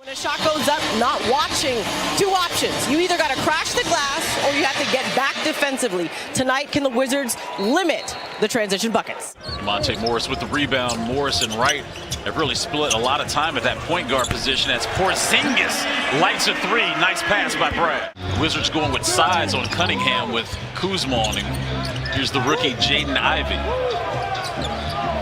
When a shot goes up, not watching, two options. You either got to crash the glass or you have to get back defensively. Tonight, can the Wizards limit the transition buckets? Monte Morris with the rebound. Morris and Wright have really split a lot of time at that point guard position as Porzingis lights a three. Nice pass by Brad. Wizards going with size on Cunningham with Kuzma on him. Here's the rookie Jaden Ivey.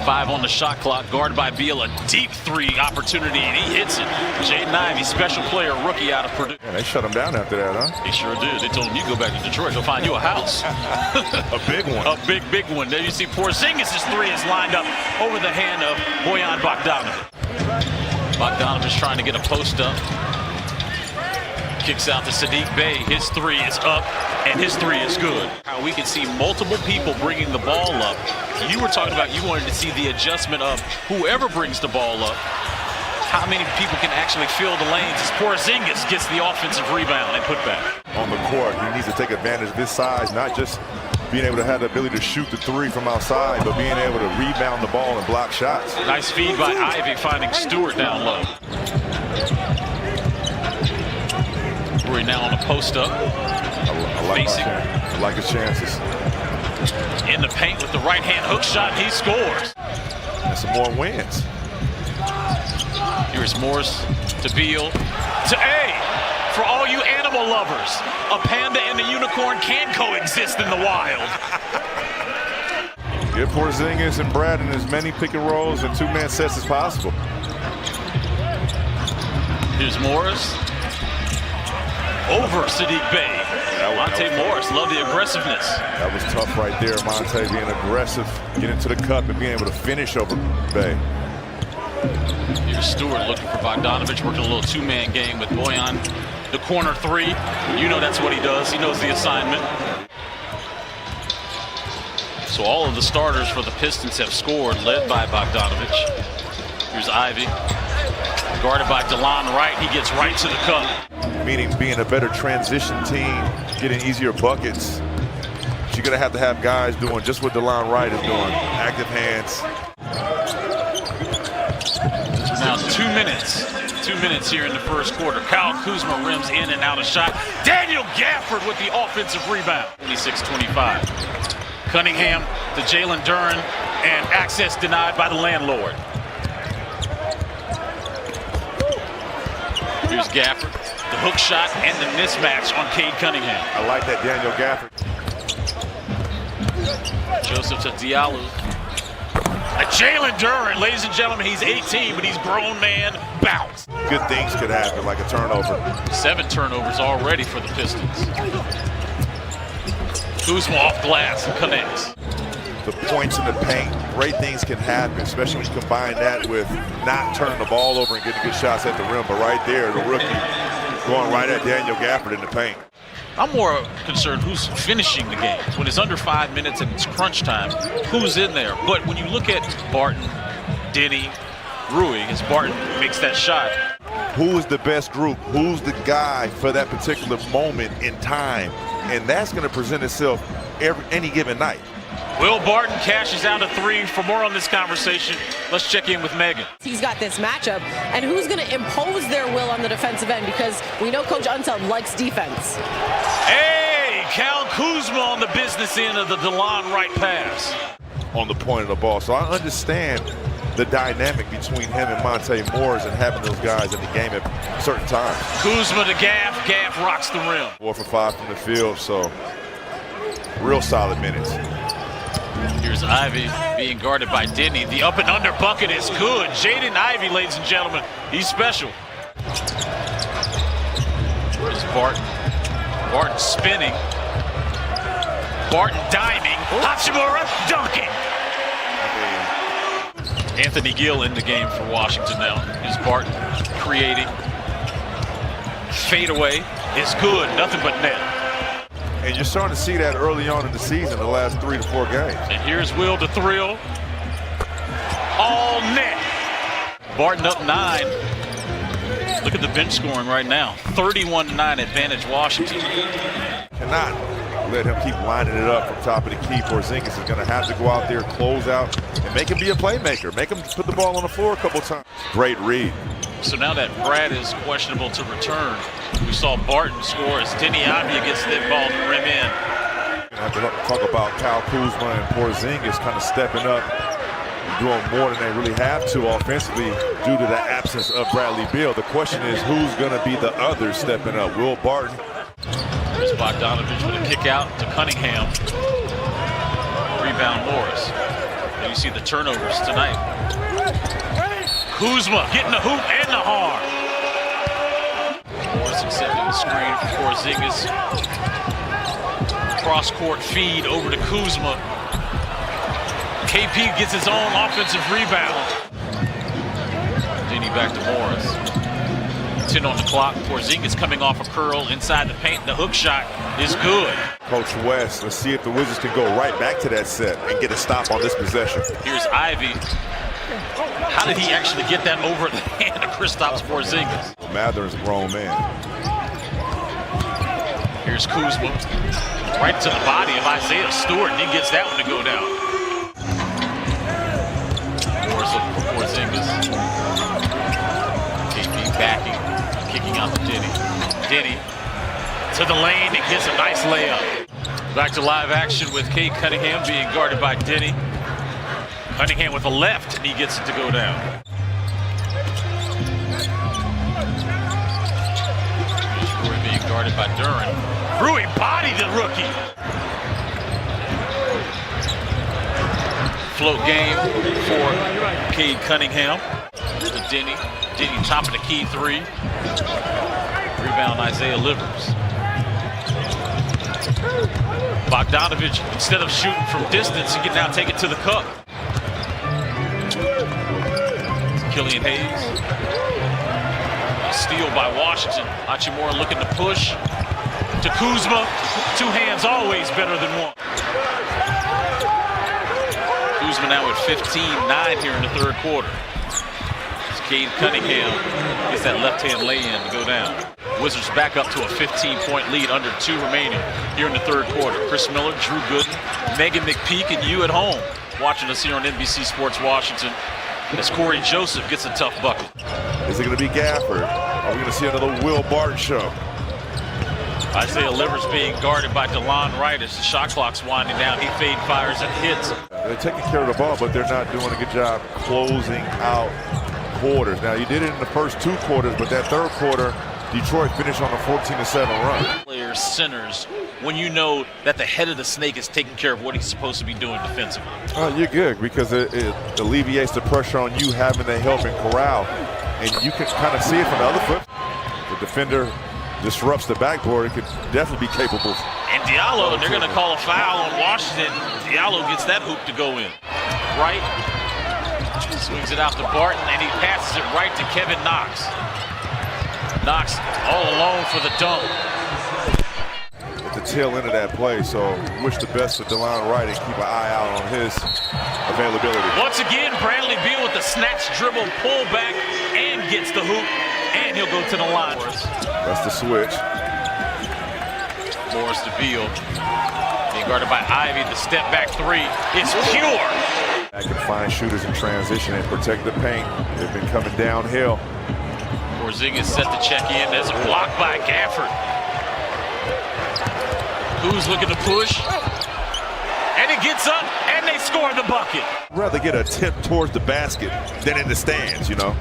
5 on the shot clock, guarded by Beal, a deep three opportunity, and he hits it. Jaden Ivey, special player, rookie out of Purdue. Yeah, they shut him down after that, huh? They sure did. They told him, you go back to Detroit, they'll find you a house. A big one. A big one. There you see Porzingis' three is lined up over the hand of Bojan Bogdanovic. Bogdanovic trying to get a post up. Kicks out to Saddiq Bey. His three is up, and his three is good. How we can see multiple people bringing the ball up. You were talking about you wanted to see the adjustment of whoever brings the ball up. How many people can actually fill the lanes as Porzingis gets the offensive rebound and put back. On the court, he needs to take advantage of his size, not just being able to have the ability to shoot the three from outside, but being able to rebound the ball and block shots. Nice feed by Ivey, finding Stewart down low. We're now on the post up. I like his chances. In the paint with the right hand hook shot, he scores. And some more wins. Here's Morris to Beal to A. For all you animal lovers, a panda and a unicorn can coexist in the wild. Get Porzingis and Brad in as many pick and rolls and two-man sets as possible. Here's Morris. Over Saddiq Bey. Monte Morris, love the aggressiveness. That was tough right there, Monte being aggressive, getting to the cup and being able to finish over Bey. Here's Stewart looking for Bogdanovic, working a little two-man game with Bojan. The corner three, you know that's what he does. He knows the assignment. So all of the starters for the Pistons have scored, led by Bogdanovic. Here's Ivey, guarded by DeLon Wright. He gets right to the cup. Meaning being a better transition team, getting easier buckets. But you're going to have guys doing just what DeLon Wright is doing, active hands. Now 2 minutes. 2 minutes here in the first quarter. Kyle Kuzma rims in and out of shot. Daniel Gafford with the offensive rebound. 26-25. Cunningham to Jalen Duren, and access denied by the landlord. Here's Gafford. The hook shot and the mismatch on Cade Cunningham. I like that Daniel Gafford. Joseph to Diallo. Jalen Duren, ladies and gentlemen, he's 18, but he's grown man bounce. Good things could happen, like a turnover. 7 turnovers already for the Pistons. Kuzma off glass and connects. The points in the paint, great things can happen, especially when you combine that with not turning the ball over and getting good shots at the rim. But right there, the rookie going right at Daniel Gafford in the paint. I'm more concerned who's finishing the game. When it's under 5 minutes and it's crunch time, who's in there? But when you look at Barton, Denny, Rui, as Barton makes that shot. Who is the best group? Who's the guy for that particular moment in time? And that's going to present itself any given night. Will Barton cashes out a three. For more on this conversation, let's check in with Megan. He's got this matchup, and who's going to impose their will on the defensive end, because we know Coach Unseld likes defense. Hey, Kyle Kuzma on the business end of the DeLon Wright pass. On the point of the ball. So I understand the dynamic between him and Monte Morris and having those guys in the game at certain times. Kuzma to Gaff. Gaff rocks the rim. 4 for 5 from the field, so real solid minutes. Here's Ivey being guarded by Denny. The up and under bucket is good. Jaden Ivey, ladies and gentlemen, he's special. Here's Barton. Barton spinning. Barton diming. Hachimura dunking. Anthony Gill in the game for Washington now. Here's Barton creating. Fadeaway is good. Nothing but net. And you're starting to see that early on in the season, the last 3 to 4 games. And here's Will to Thrill. All net. Barton up 9. Look at the bench scoring right now. 31-9 advantage Washington. Cannot let him keep lining it up from top of the key. Porzingis is going to have to go out there, close out, and make him be a playmaker. Make him put the ball on the floor a couple times. Great read. So now that Brad is questionable to return, we saw Barton score as Denny Avdia gets that ball to rim in. I have to talk about Kyle Kuzma and Porzingis kind of stepping up, doing more than they really have to offensively due to the absence of Bradley Beal. The question is, who's going to be the other stepping up? Will Barton? There's Bogdanovich with a kick out to Cunningham. Rebound Morris. And you see the turnovers tonight. Kuzma getting the hoop and the harm. Morris accepting the screen for Porzingis. Cross-court feed over to Kuzma. KP gets his own offensive rebound. Denny back to Morris. 10 on the clock. Porzingis coming off a curl inside the paint. The hook shot is good. Coach West, let's see if the Wizards can go right back to that set and get a stop on this possession. Here's Ivy. How did he actually get that over the hand of Kristaps Porzingis? Mather's a grown man. Here's Kuzma. Right to the body of Isaiah Stewart, and he gets that one to go down. Morris looking for Porzingis. KP backing, kicking out to Denny. Denny to the lane and gets a nice layup. Back to live action with Cade Cunningham being guarded by Denny. Cunningham with a left, and he gets it to go down. Rui being guarded by Duran. Rui bodied the rookie. Float game for Cade Cunningham. Here's to Denny. Denny top of the key three. Rebound Isaiah Livers. Bogdanovich, instead of shooting from distance, he can now take it to the cup. Killian Hayes. A steal by Washington. Hachimura looking to push. To Kuzma. Two hands always better than one. Kuzma now at 15-9 here in the third quarter. Cade Cunningham gets that left-hand lay-in to go down. Wizards back up to a 15-point lead, under 2 remaining here in the third quarter. Chris Miller, Drew Gooden, Megan McPeak, and you at home watching us here on NBC Sports Washington as Corey Joseph gets a tough bucket. Is it going to be Gafford? Are we going to see another Will Barton show? Isaiah Livers being guarded by DeLon Wright as the shot clock's winding down. He fade fires and hits. They're taking care of the ball, but they're not doing a good job closing out quarters. Now, you did it in the first 2 quarters, but that third quarter, Detroit finished on a 14-7 run. Players, centers, when you know that the head of the snake is taking care of what he's supposed to be doing defensively. You're good because it alleviates the pressure on you having to help and corral. And you can kind of see it from the other foot. The defender disrupts the backboard. It could definitely be capable. And Diallo, they're going to call a foul on Washington. Diallo gets that hoop to go in. Right. Swings it out to Barton, and he passes it right to Kevin Knox. Knox all alone for the dunk. At the tail end of that play, so wish the best to DeLon Wright and keep an eye out on his availability. Once again, Bradley Beal with the snatch, dribble, pull back, and gets the hoop, and he'll go to the line. That's the switch. Morris to Beal. Being guarded by Ivy. The step back three is pure. I can find shooters in transition and protect the paint. They've been coming downhill. Porzingis set to check in. There's a block by Gafford. Who's looking to push? And he gets up, and they score the bucket. I'd rather get a tip towards the basket than in the stands, you know.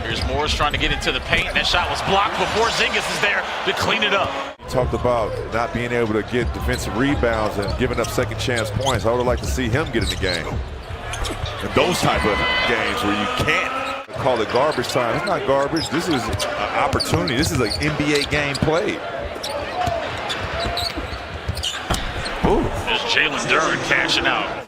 Here's Morris trying to get into the paint. That shot was blocked, but Porzingis is there to clean it up. Talked about not being able to get defensive rebounds and giving up second chance points. I would like to see him get in the game. And those type of games where you can't call it garbage time. It's not garbage. This is an opportunity. This is an NBA game played. There's Jalen Duran cashing out.